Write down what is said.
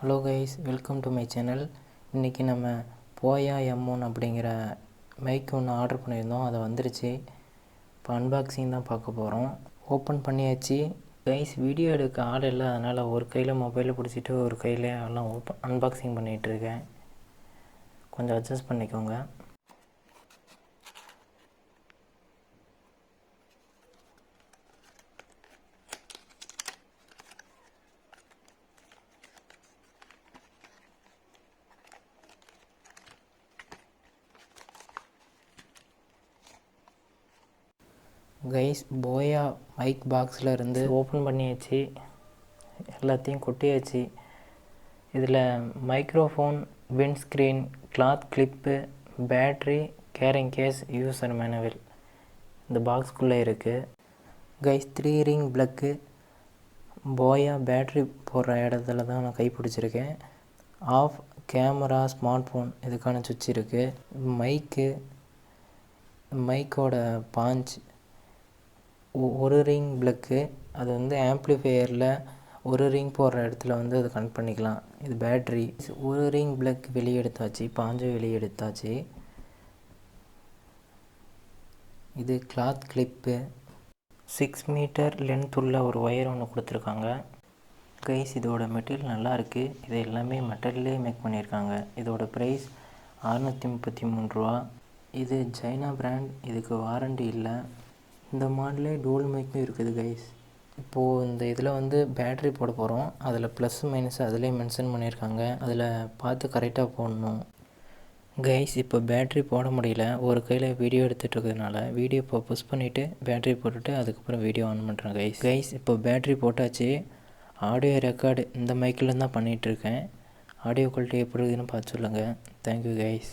Hello guys, welcome to my channel. இன்றைக்கி நம்ம போயா M1 அப்படிங்கிற மைக் ஒன்று ஆர்டர் பண்ணியிருந்தோம். அதை வந்துருச்சு. இப்போ அன்பாக்சிங் தான் பார்க்க போகிறோம். ஓப்பன் பண்ணியாச்சு கைஸ். வீடியோ எடுக்க ஆள் இல்லை, அதனால் ஒரு கையில் மொபைலை பிடிச்சிட்டு ஒரு கையில் எல்லாம் அன்பாக்சிங் பண்ணிகிட்ருக்கேன். கொஞ்சம் அட்ஜஸ்ட் பண்ணிக்கோங்க. கைஸ், போயா மைக் பாக்ஸில் இருந்து ஓப்பன் பண்ணியாச்சு. எல்லாத்தையும் கொட்டியாச்சு. இதில் microphone, windscreen, cloth clip, battery, carrying case, user manual இந்த பாக்ஸ்குள்ளே இருக்குது. Guys, 3 ring plug. போயா பேட்ரி போடுற இடத்துல தான் நான் கைப்பிடிச்சிருக்கேன். ஆஃப் கேமரா, ஸ்மார்ட் ஃபோன் இதுக்கான சுவிட்ச் இருக்குது. மைக்கோட பாஞ்ச், ஒரு ரிங் ப்ளக்கு. அது வந்து ஆம்ப்ளிஃபையரில் ஒரு ரிங் போடுற இடத்துல வந்து அது கனெக்ட் பண்ணிக்கலாம். இது பேட்ரி. ஒரு ரிங் ப்ளக் வெளியே எடுத்தாச்சு, பாஞ்சும் வெளியே எடுத்தாச்சு. இது கிளாத் கிளிப்பு. 6 மீட்டர் லென்த் உள்ள ஒரு ஒயர் ஒன்று கொடுத்துருக்காங்க. கைஸ், இதோட மெட்டீரியல் நல்லா இருக்குது. இது எல்லாமே மெட்டல்லே மேக் பண்ணியிருக்காங்க. இதோட ப்ரைஸ் 633 ரூபா. இது சைனா பிராண்ட். இதுக்கு வாரண்டி இல்லை. இந்த மாடலே டூல் மைக்கும் இருக்குது கைஸ். இப்போது இந்த இதில் வந்து பேட்ரி போட போகிறோம். அதில் ப்ளஸ் மைனஸ் அதிலே மென்ஷன் பண்ணியிருக்காங்க. அதில் பார்த்து கரெக்டாக போடணும் கைஸ். இப்போ பேட்ரி போட முடியல, ஒரு கையில் வீடியோ எடுத்துகிட்டு இருக்கிறதுனால வீடியோ இப்போ புஷ் பண்ணிவிட்டு பேட்ரி போட்டுட்டு அதுக்கப்புறம் வீடியோ ஆன் பண்ணுறேன் கைஸ். இப்போ பேட்ரி போட்டாச்சு. ஆடியோ ரெக்கார்டு இந்த மைக்கில் தான் பண்ணிகிட்ருக்கேன். ஆடியோ குவாலிட்டி எப்படி இருக்குதுன்னு பார்த்து சொல்லுங்கள். Thank you guys.